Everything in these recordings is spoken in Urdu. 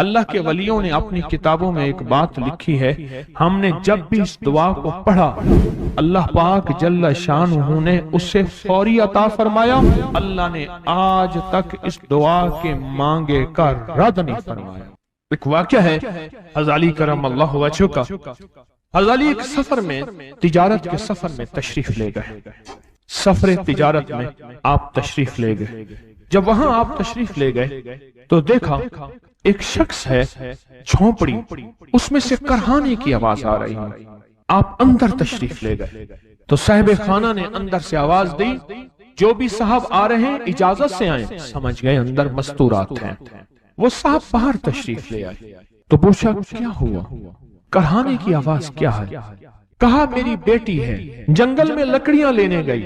اللہ کے ولیوں نے اپنی کتابوں میں ایک بات لکھی ہے، ہم نے جب بھی اس دعا کو پڑھا اللہ پاک جل شانہ نے اسے فوری عطا فرمایا، اللہ نے آج تک اس دعا کے مانگے کا رد نہیں فرمایا۔ ایک واقعہ ہے حضرت علی کرم اللہ وجہہ کا۔ حضرت علی ایک سفر میں، تجارت کے سفر میں تشریف لے گئے، سفر تجارت میں آپ تشریف لے گئے۔ جب وہاں آپ تشریف لے گئے تو دیکھا ایک شخص ہے جھونپڑی، اس میں سے کرہانے کی آواز آ رہی ہے۔ آپ اندر تشریف لے گئے تو صاحب خانہ نے اندر سے آواز دی، جو بھی صاحب آ رہے ہیں اجازت سے آئیں۔ سمجھ گئے اندر مستورات ہیں۔ وہ صاحب باہر تشریف لے آئے تو پوچھا کیا ہوا، کرہانے کی آواز کیا ہے؟ کہا میری بیٹی ہے، جنگل میں لکڑیاں لینے گئی،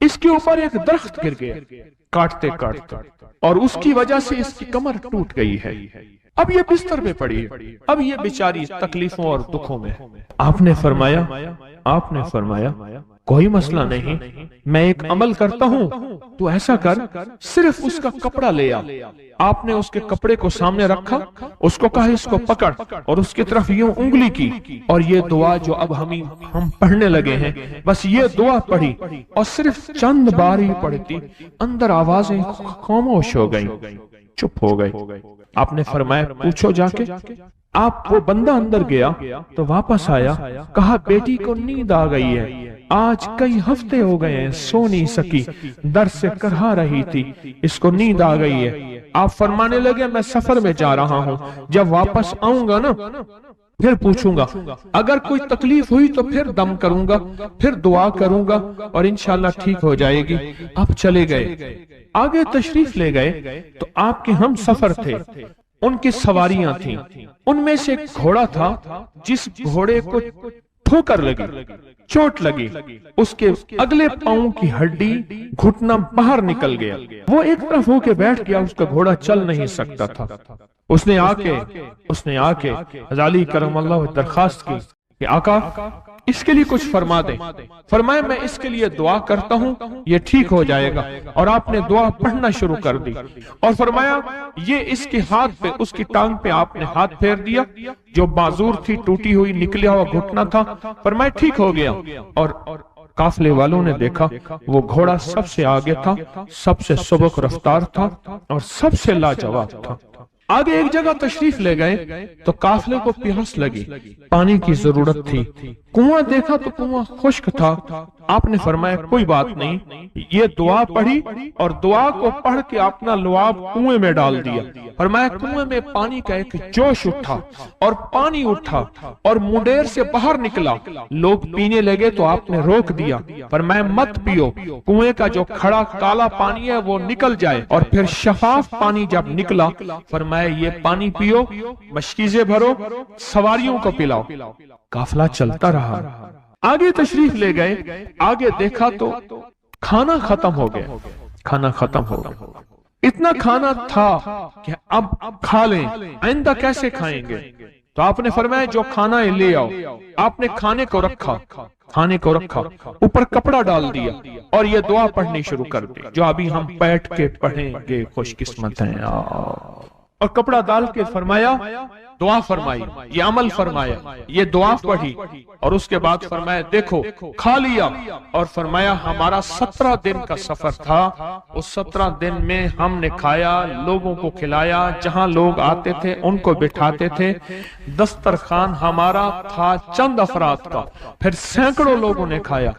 اس کے اوپر ایک درخت گر گیا کاٹتے کاٹتے، اور اس کی وجہ سے اس کی کمر ٹوٹ گئی ہے، اب یہ بستر پہ پڑی ہے، اب یہ بیچاری تکلیفوں اور دکھوں میں۔ آپ نے فرمایا کوئی مسئلہ نہیں، میں ایک عمل کرتا ہوں، تو ایسا کر صرف اس کا کپڑا لے آ۔ آپ نے اس کے کپڑے کو سامنے رکھا، اس کو کہا اس کو پکڑ، اور اس کی طرف یوں انگلی کی، اور یہ دعا جو اب ہم پڑھنے لگے ہیں، بس یہ دعا پڑھی، اور صرف چند بار ہی پڑھتی اندر آوازیں خاموش ہو گئیں، چپ ہو گئے۔ آپ نے فرمایا پوچھو جا کے۔ آپ وہ بندہ اندر گیا تو واپس آیا، کہا بیٹی کو نیند آ گئی ہے، آج کئی ہفتے ہو گئے ہیں سو نہیں سکی، درد سے کرہا رہی تھی، اس کو نیند آ گئی ہے۔ آپ فرمانے لگے میں سفر میں جا رہا ہوں، جب واپس آؤں گا نا پھر پوچھوں گا، اگر کوئی تکلیف ہوئی تو پھر دم کروں گا، پھر دعا کروں گا، اور انشاءاللہ ٹھیک ہو جائے گی۔ آپ چلے گئے، آگے تشریف لے گئے تو آپ کے ہم سفر تھے، ان کی سواریاں تھیں، ان میں سے ایک گھوڑا تھا جس گھوڑے کو ٹھوکر لگی، چوٹ لگی، اس کے اگلے پاؤں کی ہڈی گھٹنا باہر نکل گیا، وہ ایک طرف ہو کے بیٹھ گیا، اس کا گھوڑا چل نہیں سکتا تھا۔ اس نے آ کے حضرت علی کرم اللہ درخواست کی کہ آقا اس کے لیے کچھ فرما دیں۔ فرمایا میں اس کے لیے دعا کرتا ہوں، یہ ٹھیک ہو جائے گا، اور آپ نے دعا پڑھنا شروع کر دی، اور فرمایا یہ اس کے ہاتھ پہ، اس کی ٹانگ پہ آپ نے ہاتھ پھیر دیا، جو معذور تھی ٹوٹی ہوئی نکلیا ہوا گھٹنا تھا، فرمایا ٹھیک ہو گیا۔ اور قافلے والوں نے دیکھا وہ گھوڑا سب سے آگے تھا، سب سے سبک رفتار تھا، اور سب سے لاجواب تھا۔ آگے ایک جگہ تشریف لے گئے تو قافلے کو پیاس لگی، پانی کی ضرورت تھی، کنواں دیکھا تو کنواں خشک تھا۔ آپ نے فرمایا کوئی بات نہیں، یہ دعا پڑھی، اور دعا کو پڑھ کے اپنا لعاب کنویں میں ڈال دیا۔ فرمایا کنویں میں پانی کا ایک جوش اٹھا، اور پانی اٹھا اور منڈیر سے باہر نکلا، لوگ پینے لگے تو آپ نے روک دیا، فرمایا مت پیو، کنویں کا جو کھڑا کالا پانی ہے وہ نکل جائے، اور پھر شفاف پانی جب نکلا فرمایا یہ پانی پیو، مشکیزیں بھرو، سواریوں کو پلاؤ۔ قافلہ چلتا رہا، آگے تشریف لے گئے، آگے دیکھا تو کھانا ختم ہو گیا، اتنا کھانا تھا کہ اب کھا لیں، آئندہ کیسے کھائیں گے؟ تو آپ نے فرمایا جو کھانا ہے لے آؤ۔ آپ نے کھانے کو رکھا، اوپر کپڑا ڈال دیا، اور یہ دعا پڑھنی شروع کر دی جو ابھی ہم بیٹھ کے پڑھیں گے، خوش قسمت ہیں۔ اور کپڑا ڈال کے فرمایا دعا فرمائی، یہ عمل فرمایا، یہ دعا پڑھی، اور اس کے بعد فرمایا دیکھو کھا لیا، اور فرمایا ہمارا 17 دن کا سفر تھا، اس 17 دن میں ہم نے کھایا، لوگوں کو کھلایا، جہاں لوگ آتے تھے ان کو بٹھاتے تھے، دسترخوان ہمارا تھا چند افراد کا، پھر سینکڑوں لوگوں نے کھایا۔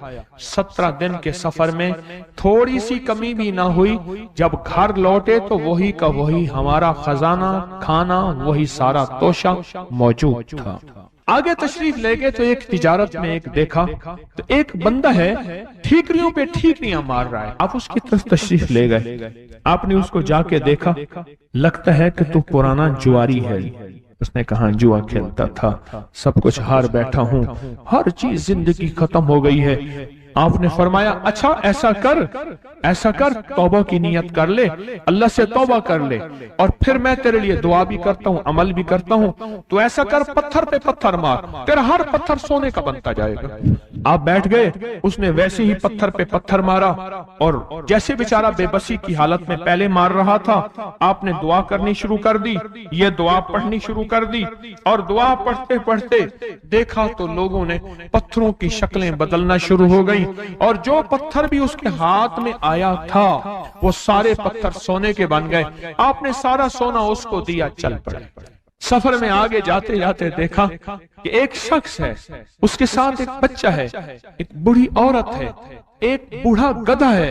17 دن کے سفر میں تھوڑی سی کمی بھی نہ ہوئی، جب گھر لوٹے تو وہی کا وہی ہمارا خزانہ، کھانا وہی سارا توشہ موجود تھا۔ آگے تشریف لے گئے تو ایک تجارت میں ایک دیکھا تو ایک بندہ ہے ٹھیکریوں پہ ٹھیکریاں مار رہا ہے، آپ اس کی طرف تشریف لے گئے، آپ نے اس کو جا کے دیکھا، لگتا ہے کہ تو پرانا جواری ہے۔ اس نے کہا جوا کھیلتا تھا، سب کچھ ہار بیٹھا ہوں، ہر چیز زندگی ختم ہو گئی ہے۔ آپ نے فرمایا اچھا ایسا کر توبہ کی نیت کر لے، اللہ سے توبہ کر لے، اور پھر میں تیرے لیے دعا بھی کرتا ہوں، عمل بھی کرتا ہوں، تو ایسا کر پتھر پہ پتھر مار، تیرا ہر پتھر سونے کا بنتا جائے گا۔ آپ بیٹھ گئے، اس نے ویسے ہی پتھر پہ پتھر مارا، اور جیسے بیچارہ بے بسی کی حالت میں پہلے مار رہا تھا، آپ نے دعا کرنی شروع کر دی، یہ دعا پڑھنی شروع کر دی، اور دعا پڑھتے پڑھتے دیکھا تو لوگوں نے پتھروں کی شکلیں بدلنا شروع ہو گئی، اور جو پتھر بھی اس کے ہاتھ میں آیا تھا وہ سارے پتھر سونے کے بن گئے۔ آپ نے سارا سونا اس کو دیا، چل پڑے۔ سفر میں آگے جاتے جاتے دیکھا کہ ایک شخص ہے، اس کے ساتھ ایک بچہ ہے، ایک بوڑھی عورت ہے، ایک بوڑھا گدھا ہے،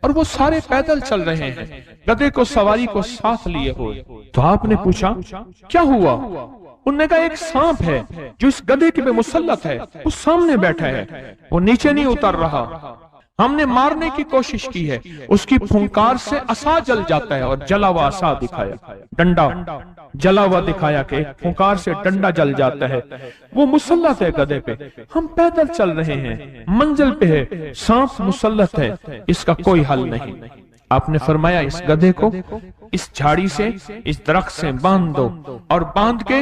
اور وہ سارے پیدل چل رہے ہیں، گدھے کو سواری کو ساتھ لیے ہوئے۔ تو آپ نے پوچھا کیا ہوا؟ انہوں نے کہا ایک سانپ ہے جو اس گدھے کے پہ مسلط ہے، وہ سامنے بیٹھا ہے، وہ نیچے نہیں اتر رہا، ہم نے مارنے کی کوشش کی ہے، اس کی پھنکار سے عصا جل جاتا ہے، اور جلا ہوا عصا دکھایا، ڈنڈا جلا ہوا دکھایا کہ ایک پھنکار سے ڈنڈا جل جاتا ہے، وہ مسلط ہے گدھے پہ، ہم پیدل چل رہے ہیں، منزل پہ ہے، سانپ مسلط ہے، اس کا کوئی حل نہیں۔ آپ نے فرمایا اس گدھے کو اس جھاڑی سے، اس درخت سے باندھ دو، اور باندھ کے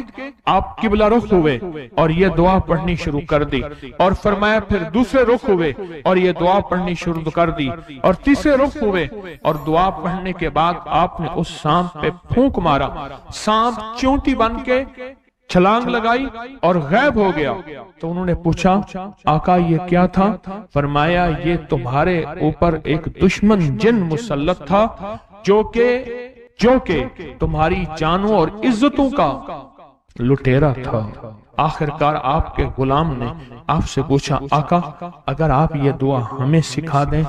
آپ قبلہ رخ ہوئے اور یہ دعا پڑھنی شروع کر دی، اور فرمایا پھر دوسرے رخ ہوئے اور یہ دعا پڑھنی شروع کر دی، اور تیسرے رخ ہوئے، اور دعا پڑھنے کے بعد آپ نے اس سانپ پہ پھونک مارا، سانپ چونٹی بن کے چھلانگ لگائی اور غائب ہو گیا۔ تو انہوں نے پوچھا آقا یہ کیا تھا؟ فرمایا یہ تمہارے اوپر ایک دشمن جن مسلط تھا جو کہ تمہاری جانوں اور عزتوں کا لٹیرا تھا۔ آخرکار آپ کے غلام نے آپ سے پوچھا آقا اگر آپ یہ دعا ہمیں سکھا دیں،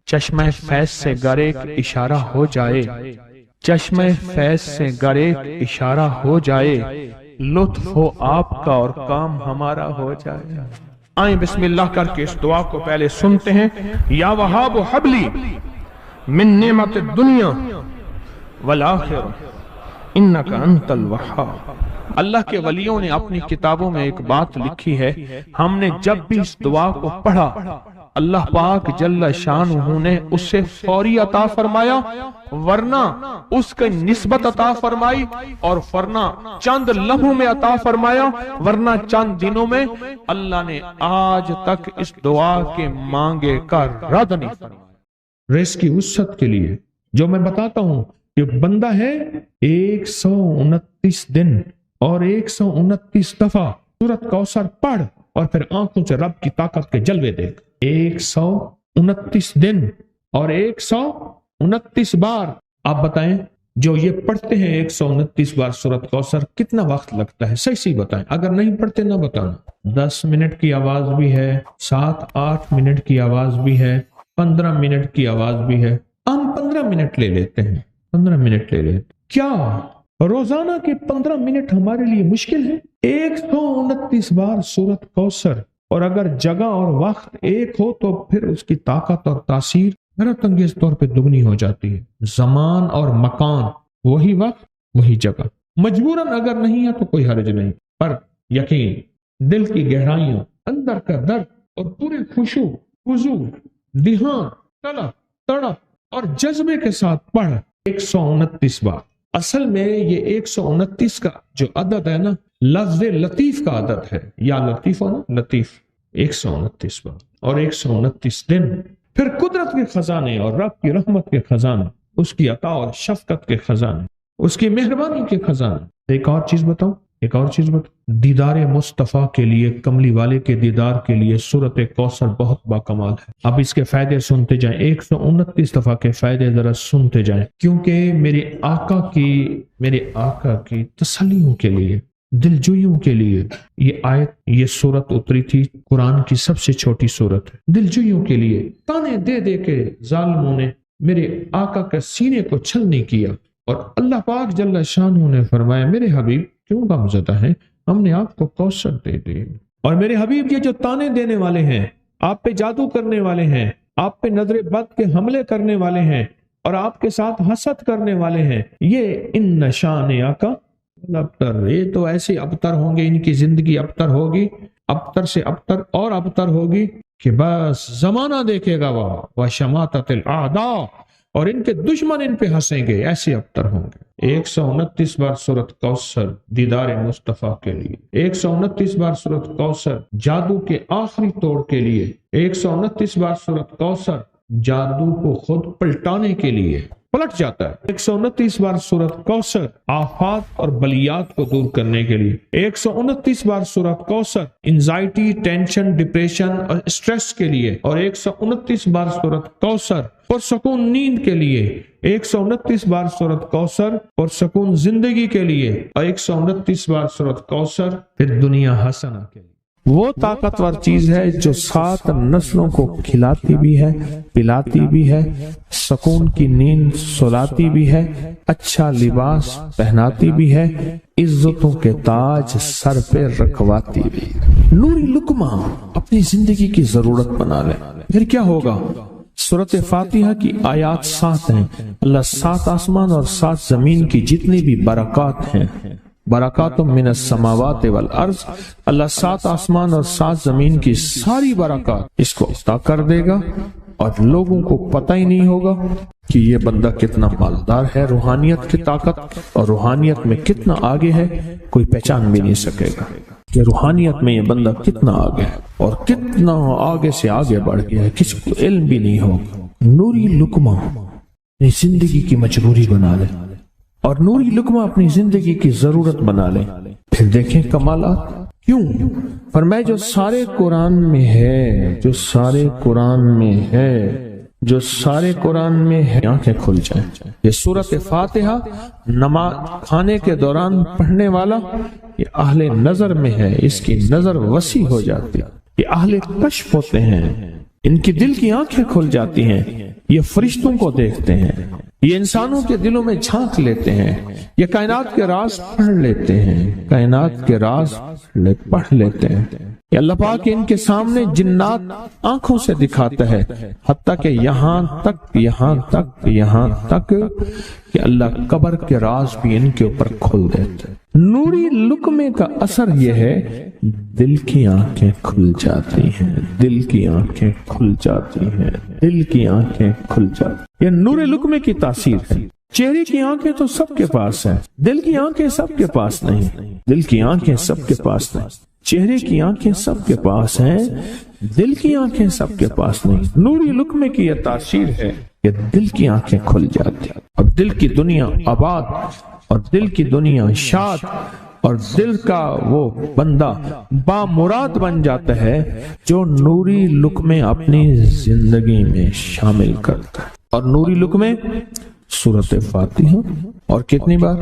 چشمہ فیض سے گر ایک اشارہ ہو جائے، چشمہ فیض سے گر ایک اشارہ ہو جائے، لطف ہو آپ کا اور کام ہمارا ہو جائے۔ آئیں بسم اللہ کر کے اس دعا کو پہلے سنتے ہیں۔ یا وہاب حبلی من نعمت الدنیا والآخرہ انک انت الوہاب۔ اللہ کے ولیوں نے اپنی کتابوں میں ایک بات لکھی ہے، ہم نے جب بھی اس دعا کو پڑھا اللہ پاک جل شانہ نے اسے فوری عطا فرمایا، ورنہ اس کے نسبت عطا فرمائی، اور ورنہ چند لمحوں میں عطا فرمایا، ورنہ چند دنوں میں۔ اللہ نے آج تک اس دعا کے مانگے کا رد نہیں فرمایا۔ ریس کی وسعت کے لیے جو میں بتاتا ہوں کہ بندہ ہے 129 دن اور 129 دفعہ سورۃ کوثر پڑھ اور پھر آنکھوں سے رب کی طاقت کے جلوے دیکھ۔ 129 دن اور 129 بار۔ آپ بتائیں جو یہ پڑھتے ہیں 129 بار سورۃ کوثر کتنا وقت لگتا ہے؟ صحیح بتائیں، اگر نہیں پڑھتے نہ بتانا۔ 10 منٹ کی آواز بھی ہے، 7-8 منٹ کی آواز بھی ہے، 15 منٹ کی آواز بھی ہے، ہم 15 منٹ لے لیتے ہیں، 15 منٹ لے لیتے۔ کیا روزانہ کے 15 منٹ ہمارے لیے مشکل ہے؟ 129 بار سورۃ کوثر، اور اگر جگہ اور وقت ایک ہو تو پھر اس کی طاقت اور تاثیر حیرت انگیز طور پہ دگنی ہو جاتی ہے۔ زمان اور مکان وہی وقت وہی جگہ، مجبوراً اگر نہیں ہے تو کوئی حرج نہیں، پر یقین دل کی گہرائیوں، اندر کا درد اور پورے خشوع خضوع، دھیان، طلب، تڑپ اور جذبے کے ساتھ پڑھ 129 بار۔ اصل میں یہ 129 کا جو عدد ہے نا، لفظ لطیف کا عدد ہے، یا لطیف ہو نا، لطیف 129 بار اور 129 دن۔ پھر قدرت کے خزانے اور رب کی رحمت کے خزانے، اس کی عطا اور شفقت کے خزانے، اس کی مہربانی کے خزانے۔ ایک اور چیز بتاؤں، دیدار مصطفیٰ کے لیے، کملی والے کے دیدار کے لیے سورۃ کوثر بہت باکمال ہے۔ اب اس کے فائدے سنتے جائیں، 129 دفعہ کے فائدے ذرا سنتے جائیں، کیونکہ میرے آقا کی تسلیوں کے لیے، دلجوئیوں کے لیے یہ سورت اتری تھی۔ قرآن کی سب سے چھوٹی سورت ہے۔ دلجوئیوں کے لیے تانے دے دے کے ظالموں نے میرے آقا کے سینے کو چھلنی کیا، اور اللہ پاک جل شانہ نے فرمایا میرے حبیب کیوں غمزدہ ہیں، ہم نے آپ کو کوثر دے دی۔ اور میرے حبیب یہ جو تانے دینے والے ہیں، آپ پہ جادو کرنے والے ہیں، آپ پہ نظر بد کے حملے کرنے والے ہیں، اور آپ کے ساتھ حسد کرنے والے ہیں، یہ ان نشان آقا ابتر، یہ تو ایسے ابتر ہوں گے، ان کی زندگی ابتر ہوگی، ابتر سے ابتر اور ابتر ہوگی کہ بس زمانہ دیکھے گا وہ شماتت الاعداء، اور ان کے دشمن ان پہ ہنسیں گے، ایسے ابتر ہوں گے۔ 129 بار سورۃ کوثر دیدار مصطفیٰ کے لیے، 129 بار سورۃ کوثر جادو کے آخری توڑ کے لیے، 129 بار سورۃ کوثر جادو کو خود پلٹانے کے لیے، پلٹ جاتا ہے۔ 129 بار سورۃ کوثر آفات اور بلیات کو دور کرنے کے لیے، 129 بار سورۃ کوثر انزائٹی، ٹینشن، ڈپریشن اور اسٹریس کے لیے، اور 129 بار سورۃ کوثر پرسکون نیند کے لیے، 129 بار سورۃ کوثر پرسکون زندگی کے لیے، اور 129 بار سورۃ کوثر پھر دنیا حسنہ کے لیے۔ وہ طاقتور چیز ہے جو 7 نسلوں کو کھلاتی بھی ہے، پلاتی بھی ہے، سکون کی نیند سلاتی بھی ہے، اچھا لباس پہناتی بھی ہے، عزتوں کے تاج سر پہ رکھواتی بھی۔ نوری لقمہ اپنی زندگی کی ضرورت بنا لے، پھر کیا ہوگا؟ سورۃ فاتحہ کی آیات 7 ہیں۔ اللہ 7 آسمان اور 7 زمین کی جتنی بھی برکات ہیں، برکات من السماوات والارض، اللہ 7 آسمان اور 7 زمین کی ساری برکات اس کو عطا کر دے گا، اور لوگوں کو پتہ ہی نہیں ہوگا کہ یہ بندہ کتنا مالدار ہے، روحانیت کی طاقت اور روحانیت میں کتنا آگے ہے، کوئی پہچان بھی نہیں سکے گا کہ روحانیت میں یہ بندہ کتنا آگے ہے اور کتنا آگے سے آگے بڑھ گیا ہے، کسی کو علم بھی نہیں ہوگا۔ نوری لقمہ اپنی زندگی کی مجبوری بنا لے، اور نوری لقمہ اپنی زندگی کی ضرورت بنا لے، پھر دیکھیں کمالات۔ کیوں؟ فرمائے جو سارے قرآن میں ہے، جو سارے قرآن میں ہے، جو سارے قرآن میں ہے، آنکھیں کھل جائیں۔ یہ سورۃ فاتحہ نماز کھانے کے دوران پڑھنے والا یہ اہل نظر میں ہے، اس کی نظر وسیع ہو جاتی ہے، یہ اہل کشف ہوتے ہیں، ان کی دل کی آنکھیں کھل جاتی ہیں، یہ فرشتوں کو دیکھتے ہیں، یہ انسانوں کے دلوں میں جھانک لیتے ہیں، یہ کائنات کے راز پڑھ لیتے ہیں، کائنات کے راز پڑھ لیتے ہیں۔ یہ اللہ پاک ان کے سامنے جنات آنکھوں سے دکھاتا ہے، حتیٰ کہ یہاں تک کہ اللہ قبر کے راز بھی ان کے اوپر کھل دیتے ہیں۔ نوری لقمے کا اثر یہ ہے، دل کی آنکھیں کھل جاتی ہیں، دل کی آنکھیں کھل جاتی ہیں، دل کی آنکھیں کھل جاتی ہیں۔ یہ نور لقمے کی تاثیر ہے۔ چہرے کی آنکھیں تو سب کے پاس ہیں، دل کی آنکھیں سب کے پاس نہیں، دل کی آنکھیں سب کے پاس نہیں، چہرے کی آنکھیں سب کے پاس ہیں، دل کی آنکھیں سب کے پاس نہیں۔ نوری لقمے کی یہ تاثیر ہے کہ دل کی آنکھیں کھل جاتی ہیں، اور دل کی دنیا آباد، اور دل کی دنیا شاد، اور دل کا وہ بندہ بامراد بن جاتا ہے جو نوری لقمے اپنی زندگی میں شامل کرتا ہے۔ اور نوری لقمے سورۃ فاتحہ، اور کتنی بار؟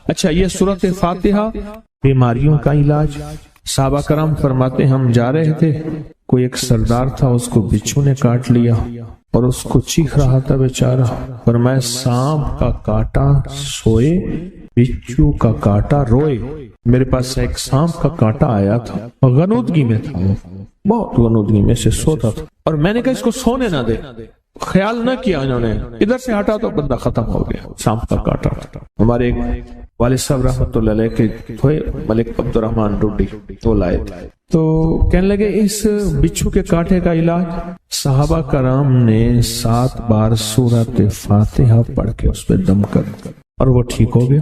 اچھا، یہ سورۃ فاتحہ بیماریوں کا علاج۔ صحابہ کرام فرماتے ہم جا رہے تھے، کوئی ایک سردار تھا، اس کو بچھو نے کاٹ لیا اور اس کو چیخ رہا تھا بیچارہ، فرمایا سانپ کا کاٹا سوئے، بچھو کا کاٹا روئے۔ میرے پاس ایک سانپ کا کاٹا آیا تھا، غنودگی میں تھا، وہ بہت غنودگی میں سے سوتا تھا، اور میں نے کہا اس کو سونے نہ دے، خیال نہ کیا انہوں نے، ادھر سے ہٹا تو بندہ ختم ہو گیا، سانپ کا کاٹا تھا۔ ہمارے ایک والد صاحب رحمۃ اللہ علیہ کے تھے، ملک عبد الرحمن ڈوڈی، وہ لائے تھے، تو کہنے لگے اس بچھو کے کاٹے کا علاج، صحابہ کرام نے 7 بار سورۃ فاتحہ پڑھ کے اس پہ دم کر، اور وہ ٹھیک ہو گیا۔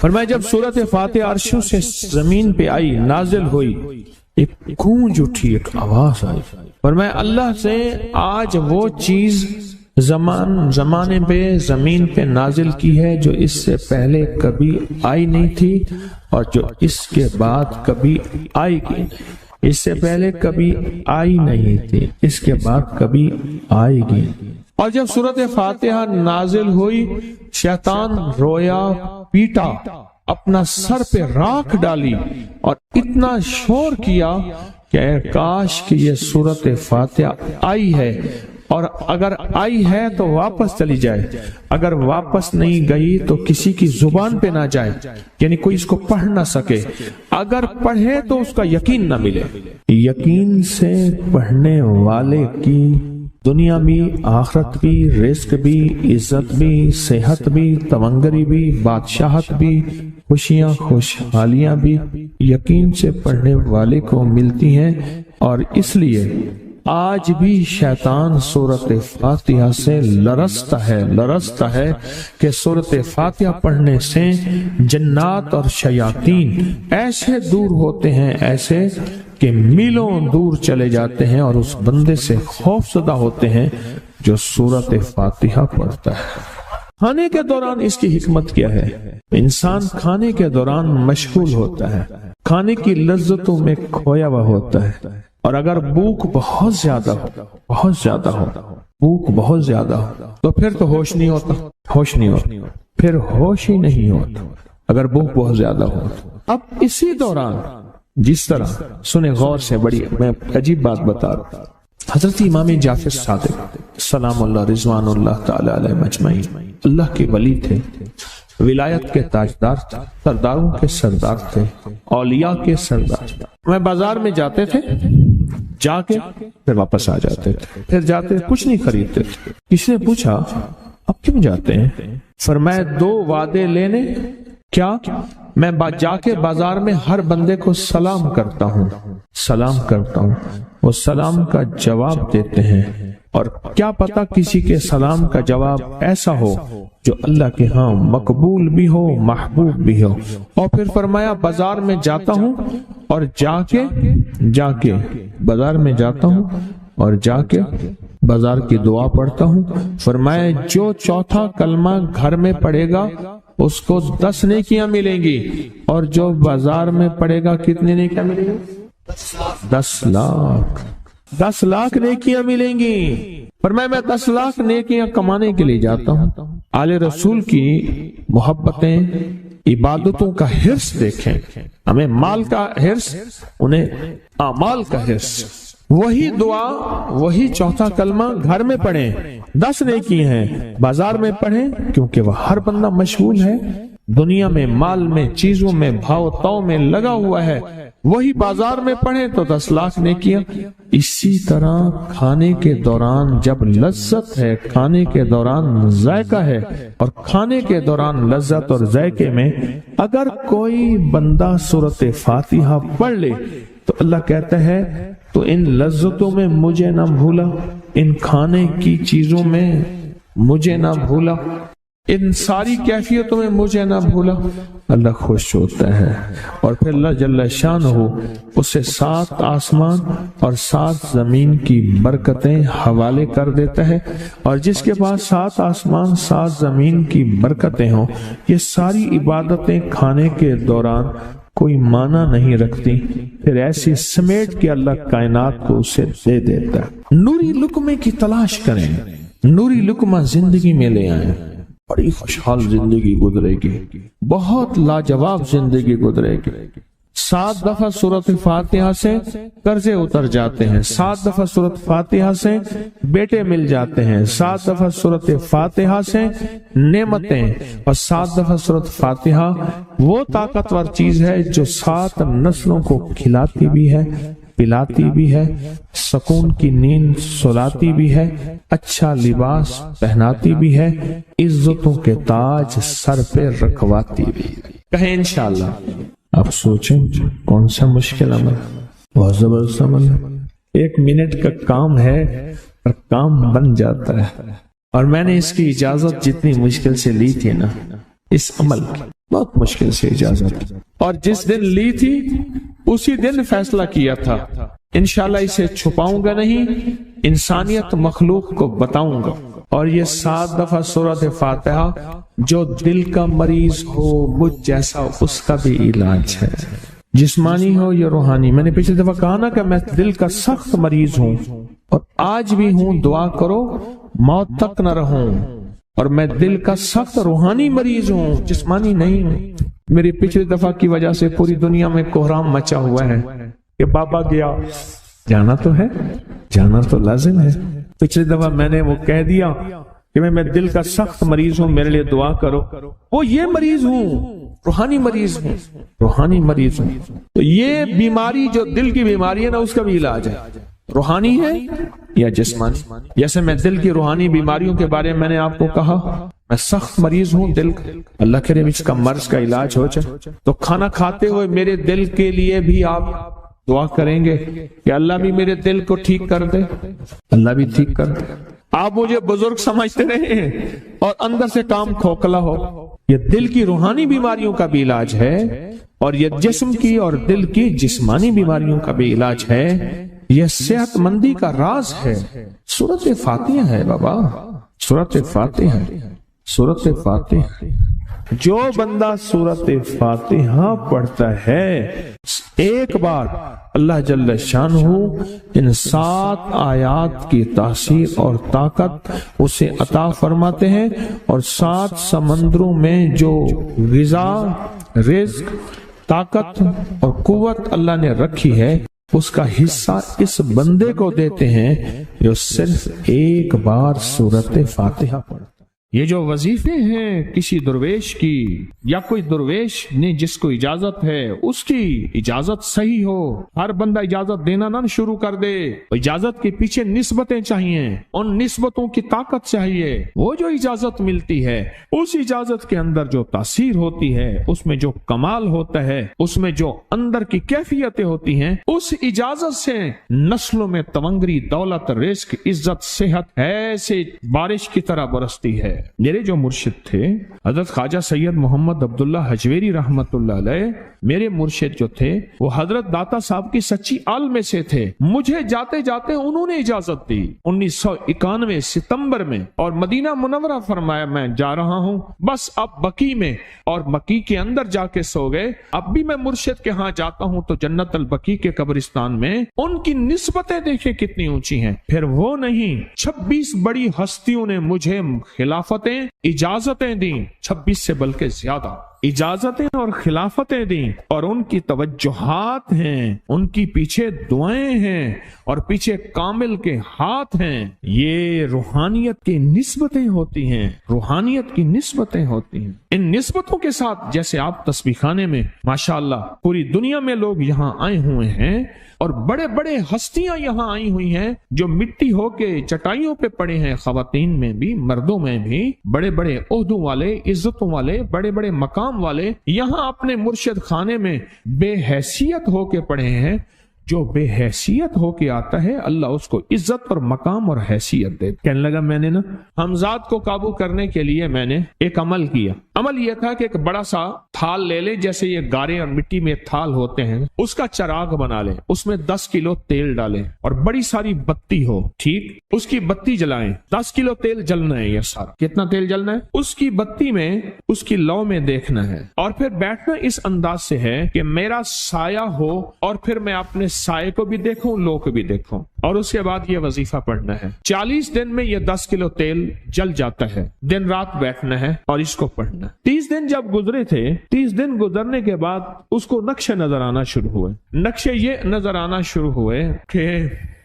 اور میں جب سورۃ فاتحہ عرشوں سے زمین پہ آئی، نازل ہوئی، ایک گونج اٹھی، ایک آواز آئی، اور میں اللہ سے آج وہ چیز زمانے پہ زمین پہ نازل کی ہے جو اس سے پہلے کبھی آئی نہیں تھی، اور جو اس کے بعد کبھی آئے گی نہیں۔ اس سے پہلے کبھی آئی نہیں تھی، اس کے بعد کبھی آئے گی۔ اور جب سورۃ فاتحہ نازل ہوئی، شیطان رویا، پیٹا، اپنا سر پہ راکھ ڈالی، اور اتنا شور کیا کہ کاش کہ یہ سورۃ فاتحہ آئی ہے، اور اگر آئی ہے تو واپس چلی جائے، اگر واپس نہیں گئی تو کسی کی زبان پہ نہ جائے، یعنی کوئی اس کو پڑھ نہ سکے، اگر پڑھے تو اس کا یقین نہ ملے۔ یقین سے پڑھنے والے کی دنیا بھی، آخرت بھی، رزق بھی، عزت بھی، صحت بھی، تمنگری بھی، بادشاہت بھی، خوشیاں خوشحالیاں بھی یقین سے پڑھنے والے کو ملتی ہیں۔ اور اس لیے آج بھی شیطان سورت فاتحہ سے لرزتا ہے کہ سورت فاتحہ پڑھنے سے جنات اور شیاطین ایسے دور ہوتے ہیں، ایسے کہ میلوں دور چلے جاتے ہیں اور اس بندے سے خوف زدہ ہوتے ہیں جو سورت فاتحہ پڑھتا ہے۔ کھانے کے دوران اس کی حکمت کیا ہے؟ انسان کھانے کے دوران مشغول ہوتا ہے، کھانے کی لذتوں میں کھویا ہوا ہوتا ہے، اور اگر بھوک بہت زیادہ ہو بھوک بہت زیادہ ہو تو پھر تو ہوش نہیں ہوتا، پھر ہوش ہی نہیں ہوتا اگر بھوک بہت زیادہ ہو۔ اب اسی دوران جس طرح سنیں غور سے، بڑی میں عجیب بات بتا رہا ہوں، حضرت امام جعفر صادق سلام اللہ رضوان اللہ تعالی علیہ مجمعین اللہ کے ولی تھے، ولایت کے تاجدار تھے، سرداروں کے سردار تھے، اولیاء کے سردار تھے۔ میں بازار میں جاتے تھے، جا کے پھر واپس آ جاتے تھے، پھر جاتے کچھ نہیں خریدتے تھے۔ کسی نے پوچھا اب کیوں جاتے ہیں؟ فرمایا 2 وعدے لینے، کیا میں جا کے بازار میں ہر بندے کو سلام کرتا ہوں، وہ سلام کا جواب دیتے ہیں، اور کیا پتا کسی کے سلام کا جواب ایسا ہو جو اللہ کے ہاں مقبول بھی ہو، محبوب بھی ہو۔ اور پھر فرمایا بازار میں جاتا ہوں اور جا کے بازار میں جاتا ہوں اور جا کے بازار کی دعا پڑھتا ہوں۔ فرمایا جو چوتھا کلمہ گھر میں پڑھے گا اس کو 10 نیکیاں ملیں گی، اور جو بازار میں پڑھے گا کتنی نیکیاں ملیں گی؟ 10 لاکھ نیکیاں ملیں گی۔ فرمایا میں 10 لاکھ نیکیاں کمانے کے لیے جاتا ہوں۔ آل رسول کی محبتیں، عبادتوں کا حرص دیکھیں، ہمیں مال کا حرص، انہیں اعمال کا حرص۔ وہی دعا، وہی چوتھا کلمہ گھر میں پڑھیں، 10 نیکی ہیں، بازار میں پڑھیں کیونکہ وہ ہر بندہ مشغول ہے، دنیا میں، مال میں، چیزوں میں، بھاؤ تاؤ میں لگا ہوا ہے، وہی بازار میں پڑھیں تو 10 لاکھ نیکیاں۔ اسی طرح کھانے کے دوران جب لذت ہے، کھانے کے دوران ذائقہ ہے، اور کھانے کے دوران لذت اور ذائقے میں اگر کوئی بندہ سورت فاتحہ پڑھ لے تو اللہ کہتا ہے تو ان لذتوں میں مجھے نہ بھولا، ان کھانے کی چیزوں میں مجھے نہ بھولا، ان ساری کیفیتوں میں مجھے نہ بھولا۔ اللہ خوش ہوتا ہے، اور پھر اللہ جل شانہ اسے 7 آسمان اور 7 زمین کی برکتیں حوالے کر دیتا ہے، اور جس کے پاس 7 آسمان 7 زمین کی برکتیں ہوں، یہ ساری عبادتیں کھانے کے دوران کوئی معنی نہیں رکھتی، پھر ایسی سمیٹ کے اللہ کائنات کو اسے دے دیتا ہے۔ نوری لقمے کی تلاش کریں، نوری لقمہ زندگی میں لے آئیں، بڑی خوشحال زندگی گزرے گی، بہت لاجواب زندگی گزرے گی۔ 7 دفعہ سورت فاتحہ سے قرضے اتر جاتے ہیں، 7 دفعہ سورت فاتحہ سے بیٹے مل جاتے ہیں، 7 دفعہ سورت فاتحہ سے نعمتیں، اور 7 دفعہ سورت فاتحہ وہ طاقتور چیز ہے جو 7 نسلوں کو کھلاتی بھی ہے، پلاتی بھی ہے، سکون کی نیند سلاتی بھی ہے، اچھا لباس پہناتی بھی ہے، عزتوں کے تاج سر پہ رکھواتی بھی ہے۔ کہیں انشاءاللہ۔ آپ سوچیں کون سا مشکل عمل، بہت زبردست عمل ہے، 1 منٹ کا کام ہے اور کام بن جاتا ہے۔ اور میں نے اس کی اجازت جتنی مشکل سے لی تھی نا، اس عمل کی بہت مشکل سے اجازت، اور جس دن لی تھی اسی دن فیصلہ کیا تھا انشاءاللہ اسے چھپاؤں گا نہیں، انسانیت مخلوق کو بتاؤں گا۔ اور یہ 7 دفعہ سورۃ فاتحہ جو دل کا مریض ہو مجھ جیسا اس کا بھی علاج ہے، جسمانی ہو یا روحانی۔ میں نے پچھلی دفعہ کہا نا کہ میں دل کا سخت مریض ہوں اور آج بھی ہوں، دعا کرو موت تک نہ رہوں، اور میں دل کا سخت روحانی مریض ہوں، جسمانی نہیں ہوں۔ میری پچھلی دفعہ کی وجہ سے پوری دنیا میں کوہرام مچا ہوا ہے کہ بابا گیا، جانا تو ہے، جانا تو لازم ہے۔ پچھلی دفعہ میں نے وہ کہہ دیا کہ میں دل کا سخت مریض ہوں، میرے لیے دعا کرو، وہ یہ مریض ہوں، روحانی مریض ہوں، روحانی مریض ہوں۔ تو یہ بیماری جو دل کی بیماری ہے نا، اس کا بھی علاج ہے، روحانی ہے یا جسمانی۔ جیسے میں دل کی روحانی بیماریوں کے بارے میں نے آپ کو کہا، میں سخت مریض ہوں دل کا، اللہ کرے اس کا مرض کا علاج ہو جائے۔ تو کھانا کھاتے ہوئے میرے دل کے لیے بھی آپ دعا کریں گے کہ اللہ بھی میرے دل کو ٹھیک کر دے، اللہ بھی ٹھیک کر دے۔ آپ مجھے بزرگ سمجھتے رہے ہیں اور اندر سے کام کھوکھلا ہو۔ یہ دل کی روحانی بیماریوں کا بھی علاج ہے اور یہ جسم کی اور دل کی جسمانی بیماریوں کا بھی علاج ہے۔ یہ صحت مندی کا راز ہے۔ سورۃ فاتحہ ہے بابا، سورۃ فاتحہ، سورۃ فاتحہ۔ جو بندہ سورۃ فاتحہ پڑھتا ہے ایک بار اللہ جل شانہ ان 7 آیات کی تاثیر اور طاقت اسے عطا فرماتے ہیں، اور 7 سمندروں میں جو غذا، رزق، طاقت اور قوت اللہ نے رکھی ہے اس کا حصہ اس بندے کو دیتے ہیں جو صرف ایک بار سورۃ فاتحہ پڑھتا ہے۔ یہ جو وظیفے ہیں کسی درویش کی یا کوئی درویش نے جس کو اجازت ہے اس کی اجازت صحیح ہو، ہر بندہ اجازت دینا نہ شروع کر دے۔ اجازت کے پیچھے نسبتیں چاہیے، ان نسبتوں کی طاقت چاہیے۔ وہ جو اجازت ملتی ہے اس اجازت کے اندر جو تاثیر ہوتی ہے، اس میں جو کمال ہوتا ہے، اس میں جو اندر کی کیفیتیں ہوتی ہیں، اس اجازت سے نسلوں میں تونگری، دولت، رزق، عزت، صحت ایسے بارش کی طرح برستی ہے۔ میرے جو مرشد تھے حضرت خواجہ سید محمد عبداللہ حجویری رحمت اللہ علیہ، میرے مرشد جو تھے وہ حضرت داتا صاحب کی سچی آل میں سے تھے۔ مجھے جاتے جاتے انہوں نے اجازت دی 1991 ستمبر میں، اور مدینہ منورہ فرمایا میں جا رہا ہوں، بس اب بقی میں، اور بقی کے اندر جا کے سو گئے۔ اب بھی میں مرشد کے ہاں جاتا ہوں تو جنت البقیع کے قبرستان میں ان کی نسبتیں دیکھیں کتنی اونچی ہیں۔ پھر وہ نہیں، 26 بڑی ہستیوں نے مجھے خلافتیں، اجازتیں دیں، 26 سے بلکہ زیادہ اجازتیں اور خلافتیں دیں، اور ان کی توجہات ہیں، ان کی پیچھے دعائیں ہیں، اور پیچھے کامل کے ہاتھ ہیں۔ یہ روحانیت کی نسبتیں ہوتی ہیں، روحانیت کی نسبتیں ہوتی ہیں۔ ان نسبتوں کے ساتھ جیسے آپ تسبیح خانے میں ماشاءاللہ پوری دنیا میں لوگ یہاں آئے ہوئے ہیں، اور بڑے بڑے ہستیاں یہاں آئی ہوئی ہیں جو مٹی ہو کے چٹائیوں پہ پڑے ہیں، خواتین میں بھی مردوں میں بھی، بڑے بڑے عہدوں والے، عزتوں والے، بڑے بڑے مقام والے یہاں اپنے مرشد خانے میں بے حیثیت ہو کے پڑے ہیں۔ جو بے حیثیت ہو کے آتا ہے اللہ اس کو عزت اور مقام اور حیثیت دے۔ کہنے لگا میں نے نا حمزات کو قابو کرنے کے لیے میں نے ایک عمل کیا۔ عمل یہ تھا کہ ایک بڑا سا تھال لے لیں، جیسے یہ گارے اور مٹی میں تھال ہوتے ہیں، اس کا چراغ بنا لیں، اس میں 10 کلو تیل ڈالیں اور بڑی ساری بتی ہو، ٹھیک، اس کی بتی جلائیں۔ 10 کلو تیل جلنا ہے، یہ سارا کتنا تیل جلنا ہے اس کی بتی میں، اس کی لو میں دیکھنا ہے، اور پھر بیٹھنا اس انداز سے ہے کہ میرا سایہ ہو، اور پھر میں اپنے سائے کو بھی دیکھوں، لو کو بھی دیکھوں، اور اس کے بعد یہ وظیفہ پڑھنا ہے۔ 40 دن میں یہ 10 کلو تیل جل جاتا ہے، دن رات بیٹھنا ہے اور اس کو پڑھنا۔ 30 دن جب گزرے تھے، 30 دن گزرنے کے بعد اس کو نقشے نظر آنا شروع ہوئے۔ نقشے یہ نظر آنا شروع ہوئے کہ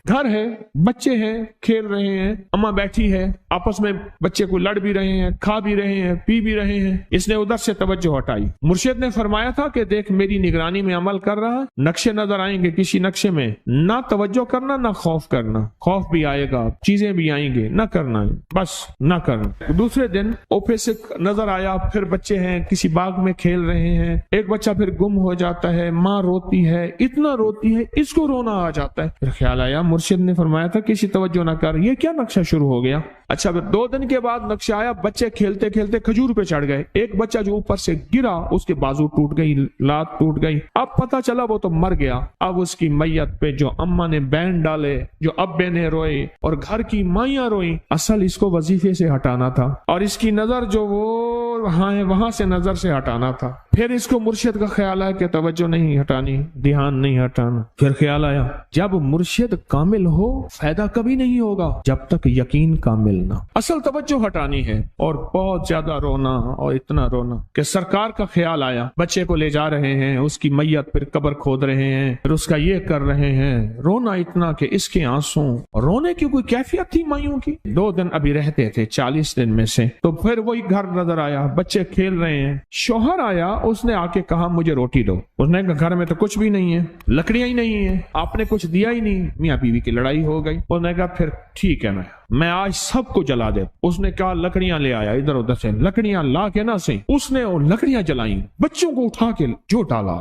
گھر ہے، بچے ہیں، کھیل رہے ہیں، اماں بیٹھی ہے، آپس میں بچے کو لڑ بھی رہے ہیں، کھا بھی رہے ہیں، پی بھی رہے ہیں۔ اس نے ادھر سے توجہ ہٹائی۔ مرشد نے فرمایا تھا کہ دیکھ میری نگرانی میں عمل کر رہا، نقشے نظر آئیں گے، کسی نقشے میں نہ توجہ کرنا نہ خوف کرنا، خوف بھی آئے گا، چیزیں بھی آئیں گے، نہ کرنا، بس نہ کرنا۔ دوسرے دن اوپے سے نظر آیا، پھر بچے ہیں کسی باغ میں کھیل رہے ہیں، ایک بچہ پھر گم ہو جاتا ہے، ماں روتی ہے، اتنا روتی ہے اس کو رونا آ جاتا ہے۔ پھر خیال آیا مرشد نے فرمایا تھا کسی توجہ نہ کر، یہ کیا نقشہ شروع ہو گیا؟ اچھا پھر 2 دن کے بعد نقشہ آیا، بچے کھیلتے کھیلتے کھجور پہ چڑھ گئے، ایک بچہ جو اوپر سے گرا اس کے بازو ٹوٹ گئی، لات ٹوٹ گئی، اب پتہ چلا وہ تو مر گیا۔ اب اس کی میت پہ جو اماں نے بین ڈالے، جو ابے نے روئے اور گھر کی مائیاں روئیں، اصل اس کو وظیفے سے ہٹانا تھا، اور اس کی نظر جو وہ وہاں ہے وہاں سے نظر سے ہٹانا تھا۔ پھر اس کو مرشد کا خیال آیا کہ توجہ نہیں ہٹانی، دھیان نہیں ہٹانا۔ پھر خیال آیا جب مرشد کامل ہو فائدہ کبھی نہیں ہوگا جب تک یقین کامل نہ، اصل توجہ ہٹانی ہے۔ اور بہت زیادہ رونا اور اتنا رونا کہ سرکار کا خیال آیا، بچے کو لے جا رہے ہیں، اس کی میت پھر قبر کھود رہے ہیں، پھر اس کا یہ کر رہے ہیں، رونا اتنا کہ اس کے آنسوں، رونے کی کوئی کیفیت تھی مائیوں کی۔ 2 دن ابھی رہتے تھے 40 دن میں سے، تو پھر وہی گھر نظر آیا، بچے کھیل رہے ہیں، شوہر آیا، اس نے آ کے کہا مجھے روٹی دو۔ اس نے کہا گھر میں تو کچھ بھی نہیں ہے، لکڑیاں ہی نہیں ہیں، آپ نے کچھ دیا ہی نہیں۔ میاں بیوی کی لڑائی ہو گئی۔ اس نے کہا پھر ٹھیک ہے، میں آج سب کو جلا دے۔ اس نے کہا لکڑیاں لے آیا، ادھر ادھر سے لکڑیاں لا کے نہ سے اس نے وہ لکڑیاں جلائیں، بچوں کو اٹھا کے جو ڈالا،